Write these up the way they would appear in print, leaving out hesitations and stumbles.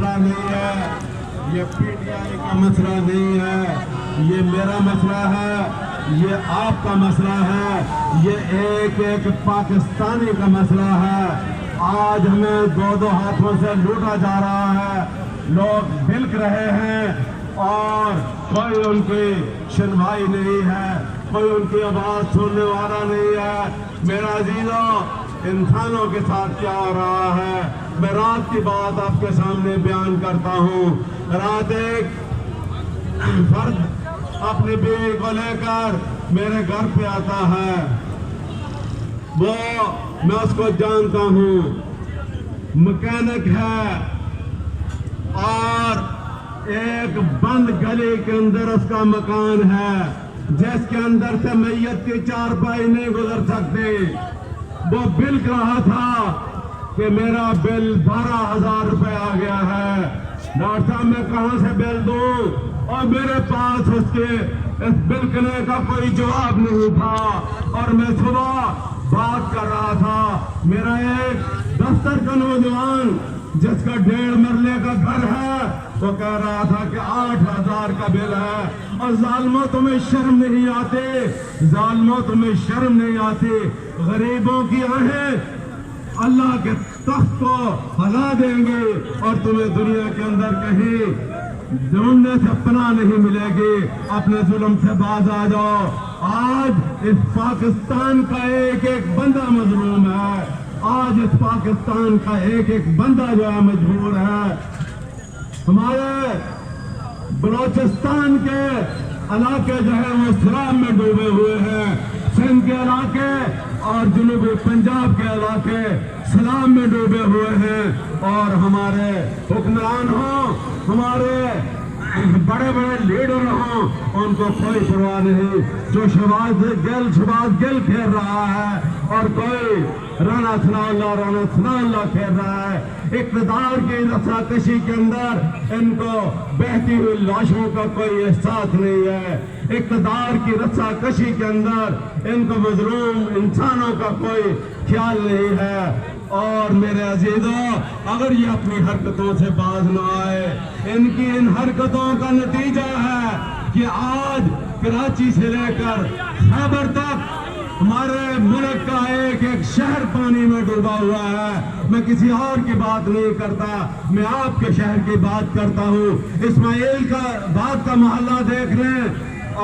مسئلہ نہیں ہے, یہ PTI کا مسئلہ نہیں ہے, یہ میرا مسئلہ ہے, یہ آپ کا مسئلہ ہے, یہ ایک ایک پاکستانی کا مسئلہ ہے. آج ہمیں دو ہاتھوں سے لوٹا جا رہا ہے, لوگ بلک رہے ہیں اور کوئی ان کی سنوائی نہیں ہے, کوئی ان کی آواز سننے والا نہیں ہے. میرا عزیزوں, انسانوں کے ساتھ کیا ہو رہا ہے؟ میں رات کی بات آپ کے سامنے بیان کرتا ہوں. رات ایک فرد اپنی بیوی کو لے کر میرے گھر پہ آتا ہے. وہ میں اس کو جانتا ہوں, مکینک ہے, اور ایک بند گلی کے اندر اس کا مکان ہے جس کے اندر سے میت کی چارپائی نہیں گزر سکتی. وہ بلک رہا تھا کہ میرا بل 12,000 روپے آ گیا ہے, ڈاکٹر صاحب میں کہاں سے بل دوں؟ اور میرے پاس اس کے اس بلکنے کا کوئی جواب نہیں تھا. اور میں صبح بات کر رہا تھا, میرا ایک دفتر کا نوجوان جس کا 1.5 مرلے کا گھر ہے, وہ کہہ رہا تھا کہ 8,000 کا بل ہے. اور ظالموں تمہیں شرم نہیں آتی, ظالموں تمہیں شرم نہیں آتی. غریبوں کی آہیں اللہ کے تخت کو ہلا دیں گے اور تمہیں دنیا کے اندر کہیں ڈھونڈنے سے پناہ نہیں ملے گی. اپنے ظلم سے باز آ جاؤ. آج اس پاکستان کا ایک ایک بندہ مظلوم ہے, آج اس پاکستان کا ایک ایک بندہ جو ہے مجبور ہے. ہمارے بلوچستان کے علاقے جو ہے وہ سیلاب میں ڈوبے ہوئے ہیں, سندھ کے علاقے اور جنوبی پنجاب کے علاقے سیلاب میں ڈوبے ہوئے ہیں. اور ہمارے حکمران ہوں, ہمارے بڑے بڑے لیڈر ہوں, ان کو کوئی پرواہ نہیں. جو شباز گل کھیل رہا ہے اور کوئی رانا ثناء اللہ کھیل رہا ہے. اقتدار کی رسا کشی کے اندر ان کو بہتی ہوئی لاشوں کا کوئی احساس نہیں ہے. اقتدار کی رسا کشی کے اندر ان کو مظلوم انسانوں کا کوئی خیال نہیں ہے. اور میرے عزیزوں, اگر یہ اپنی حرکتوں سے باز نہ آئے, ان کی ان حرکتوں کا نتیجہ ہے کہ آج کراچی سے لے کر خیبر تک ہمارے ملک کا ایک ایک شہر پانی میں ڈوبا ہوا ہے. میں کسی اور کی بات نہیں کرتا, میں آپ کے شہر کی بات کرتا ہوں. اسماعیل کا بات کا محلہ دیکھ لیں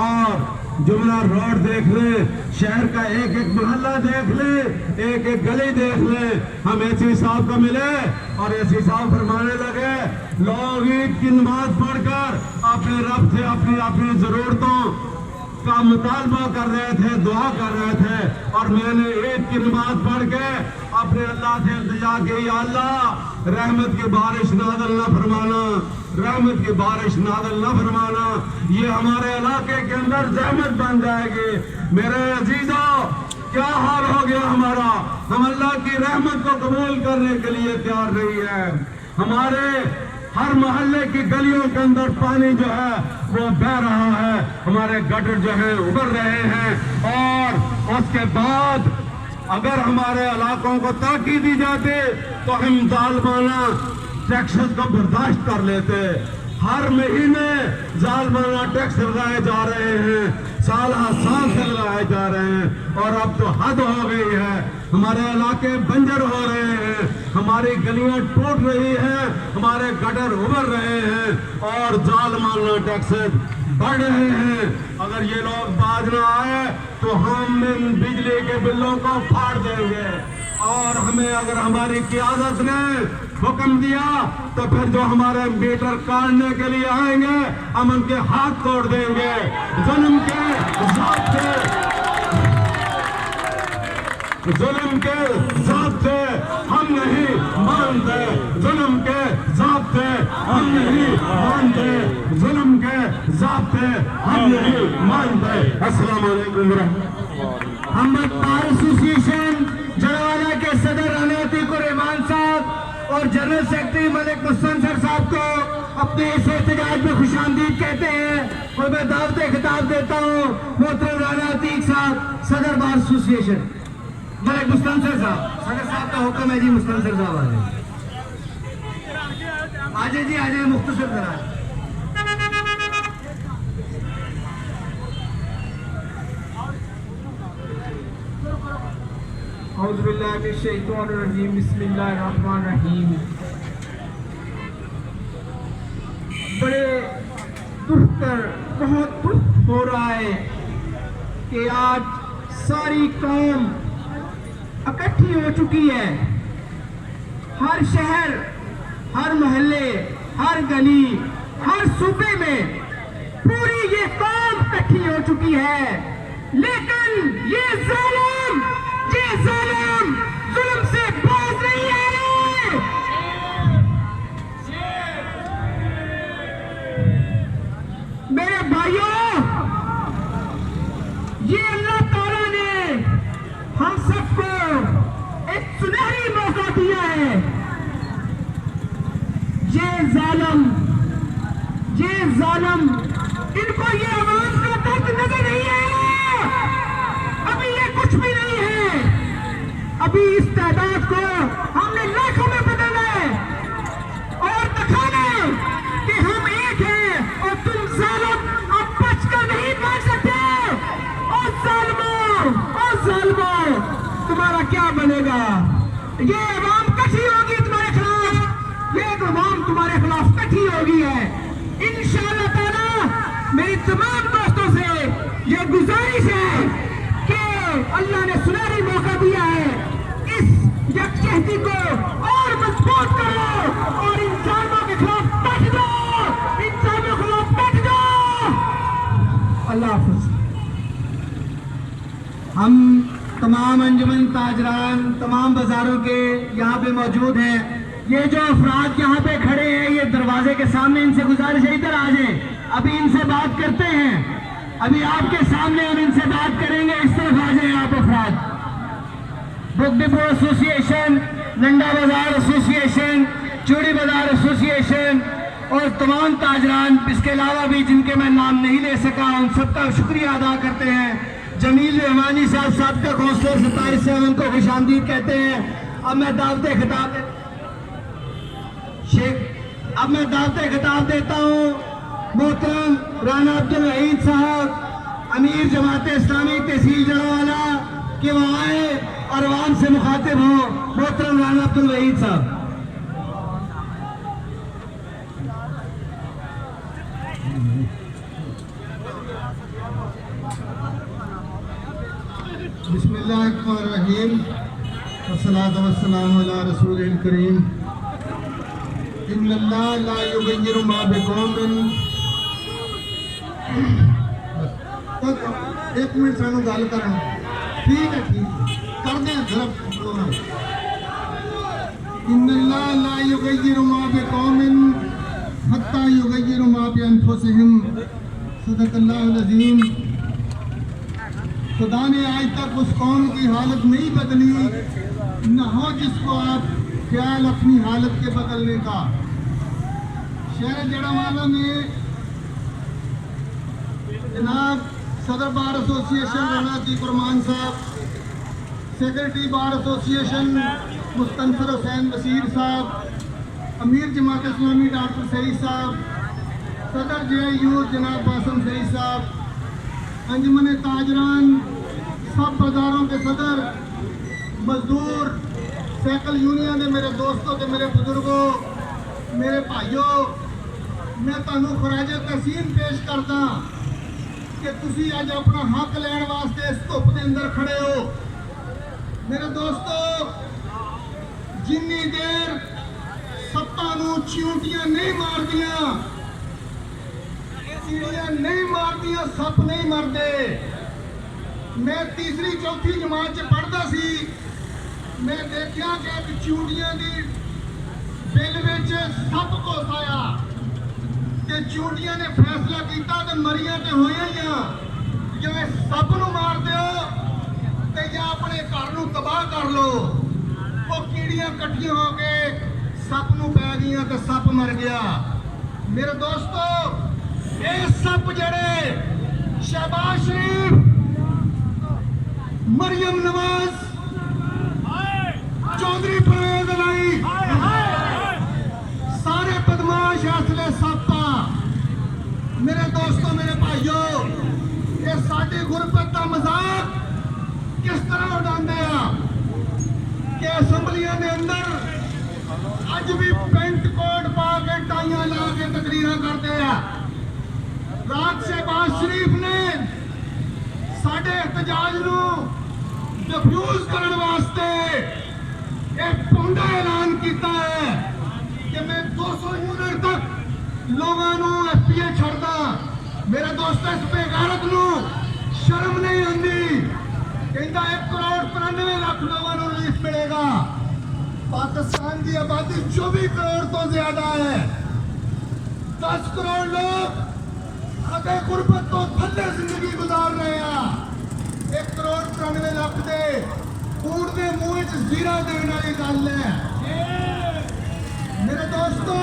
اور جملہ روڈ دیکھ لیں, شہر کا ایک ایک محلہ دیکھ لیں, ایک ایک گلی دیکھ لیں. ہم ایسی صاحب کو ملے اور ایسی صاحب فرمانے لگے, لوگ عید کی نماز پڑھ کر اپنے رب سے اپنی ضرورتوں کا مطالبہ کر رہے تھے, دعا کر رہے تھے. اور میں نے عید کی نماز پڑھ کے اپنے اللہ سے التجا کی, یا اللہ رحمت کی بارش نازل نہ فرمانا, رحمت کی بارش نازل نہ فرمانا. یہ ہمارے علاقے کے اندر زحمت بن جائے گی. میرے عزیزوں, کیا حال ہو گیا ہمارا؟ ہم اللہ کی رحمت کو قبول کرنے کے لیے تیار نہیں ہے. ہمارے ہر محلے کی گلیوں کے اندر پانی جو ہے وہ بہ رہا ہے, ہمارے گٹر جو ہیں ابھر رہے ہیں. اور اس کے بعد اگر ہمارے علاقوں کو ترقی دی جاتی تو ہم ظالمانہ ٹیکسز کو برداشت کر لیتے. ہر مہینے ظالمانہ ٹیکس لگائے جا رہے ہیں, سالہ سال سے لگائے جا رہے ہیں, اور اب تو حد ہو گئی ہے. ہمارے علاقے بنجر ہو رہے ہیں, ہماری گلیاں ٹوٹ رہی ہیں, ہمارے گٹر ابھر رہے ہیں, اور ظالمانہ ٹیکسز بڑھ رہے ہیں. اگر یہ لوگ باز نہ آئے تو ہم ان بجلی کے بلوں کو پھاڑ دیں گے. اور ہمیں اگر ہماری قیادت نے حکم دیا تو پھر جو ہمارے میٹر کاٹنے کے لیے آئیں گے ہم ان کے ہاتھ توڑ دیں گے. ظلم کے ضابطے ہم نہیں مانتے, ظلم کے ضابطے ہم نہیں مانتے, ظلم کے ضابطے ہم نہیں مانتے. السلام علیکم ورحمۃ اللہ. ہم بار ایسوسیشن جڑوانا کے صدر رانا عتیق الرحمان صاحب اور جنرل سیکرٹری ملک مستنصر صاحب کو اپنے اس احتجاج میں خوش آمدید کہتے ہیں, اور میں دعوت خطاب دیتا ہوں محترم رانا عتیق صاحب, صدر بار ایسوسیشن. ملک مستنصر صاحب, صدر صاحب کا حکم ہے جی. مستنصر صاحب آ جائیں. आजे जी आजे मुख्तसर जरा औज़ुबिल्लाहिमिनश्शैतानिर्रजीम बिस्मिल्लाहिर्रहमानिर्रहीम। बड़े बहुत दुख हो रहा है कि आज सारी कौम इकट्ठी हो चुकी है। हर शहर, हर मोहल्ले, हर गली, हर सूबे में पूरी ये कौम इकट्ठी हो चुकी है, लेकिन ये जालिम जुल्म से बाज नहीं आ रहे। मेरे भाइयों, ये अल्लाह ताला ने हम सबको एक सुनहरी मौका दिया है। ये जालिम इनको ये आवाज का दर्द नजर नहीं आया। अभी ये कुछ भी नहीं है। अभी इस तादाद को हमने लाखों में बदलना है और दिखाना है कि हम एक हैं और तुम जालिम अब बचकर नहीं पा सकते। और जालिमों तुम्हारा क्या बनेगा? ये अवाम इकट्ठी होगी तुम्हारे खिलाफ, ये अवाम तुम्हारे खिलाफ इकट्ठी होगी है। इंशाअल्लाह ताला मेरी तमाम दोस्तों से ये गुजारिश है कि अल्लाह ने सुनहरी मौका दिया है, इस यकजहती को और मजबूत करो और इन जालिमों के खिलाफ डट जाओ, इन जालिमों के खिलाफ डट जाओ। अल्लाह हाफ़िज़। हम तमाम अंजुमन ताजरान तमाम बाजारों के यहाँ पे मौजूद हैं। ये जो अफराद यहाँ पे खड़े हैं, ये दरवाजे के सामने, इनसे गुजारिश है इधर आ जाए, अभी इनसे बात करते हैं। अभी आपके सामने हम इनसे बात करेंगे, इस तरफ आ जाए आप अफराद। बुक डिपो एसोसिएशन, नंदा बाजार एसोसिएशन, चूड़ी बाजार एसोसिएशन और तमाम ताजरान, इसके अलावा भी जिनके मैं नाम नहीं ले सका, उन सबका शुक्रिया अदा करते हैं। जमील रहमानी साहब साबका कौंसलर 27 से हम उनको खुशामदीद कहते हैं। अब मैं दावत खिताब देता हूँ मोहतरम राना अब्दुल वहीद साहब, अमीर जमात इस्लामी तहसील जड़ावाला, कि वहाँ आए और आवाम से मुखातिब हो। मोहतरम राना अब्दुल वहीद साहब। बिस्मिल्लाहिर्रहमानिर्रहीम, वस्सलातु वस्सलामु अला रसूलिल करीम। इन्नल्लाह ला युगय्यिरु मा बिकौमिन। एक मिनट सानू गल करन, ठीक है करते हैं जरा। इन्नल्लाह ला युगय्यिरु मा बिकौमिन हत्ता युगय्यिरु मा बिअनफुसिहिम। सदक़ल्लाहुल अज़ीम। खुदा ने आज तक उस कौम की हालत नहीं बदली, न हो जिसको आप ख्याल अपनी हालत के बदलने का। शहर जड़ावाला में जनाब सदर बार एसोसिएशन राना अतीक रहमान साहब, secretary bar association Mustanfar Hussain Bashir साहब, अमीर जमात इस्लामी डॉक्टर सईद साहब, सदर JIU जनाब बासम सईद साहब, अंजुमन ताजरान, सब बाजारों के सदर, मजदूर, साइकिल यूनियन के मेरे दोस्तों के मेरे बुजुर्गों, मेरे भाइयों, मैं तुहानू खराजे तहसीन पेश करदा कि तुसी अज अपना हक लैण वास्ते इस धुप के अंदर खड़े हो। मेरे दोस्तों, जिन्नी देर सप्पां नू चिऊंटियां नहीं मारदियां, चिड़ियां नहीं मारदियां, सप नहीं मरदे। मैं तीसरी चौथी जमात च पढ़दा सी, मैं देखा कि एक चिऊंटियां दी बिल विच सप घुस आया ते चिऊंटियां ने फैसला किया ते मरियां ते होईयां ही आ, जिवें सप नूं मार दिओ ते जां अपने घर नूं तबाह कर लो। वो कीड़ियां इकट्ठियां हो के सप नूं पै गईयां ते सप मर गया। मेरे दोस्तों, ये सप जड़े शहबाज शरीफ, मरियम नवाज, चौधरी परवेज लाई, सारे फैसले सापा मेरे दोस्तों मेरे भाइयों ये साडी गुरबत का मजाक किस तरह उड़ाते हैं कि असैम्बलियां के अंदर अज भी पेंट कोट पा के टाइयां ला के तकरीर करते हैं। रात शहबाज शरीफ ने साडे एहतजाज नू डिफ्यूज करने वास्ते एक पौंधा ऐलान किया है कि मैं 200 यूनिट तक लोगों नू FPA छड़दा। मेरे दोस्त इस बेगैरत नू शर्म नहीं आती। कहता 1 करोड़ 93 लाख लोगों नू रिलीफ मिलेगा। पाकिस्तान की आबादी 24 करोड़ तो ज्यादा है। 10 करोड़ लोग अगे गुरबत तो थल्ले जिंदगी गुजार रहे हैं। 1 करोड़ 93 लाख दे कूड़ के मुंह च जीरा देने वाली गल है। मेरे दोस्तों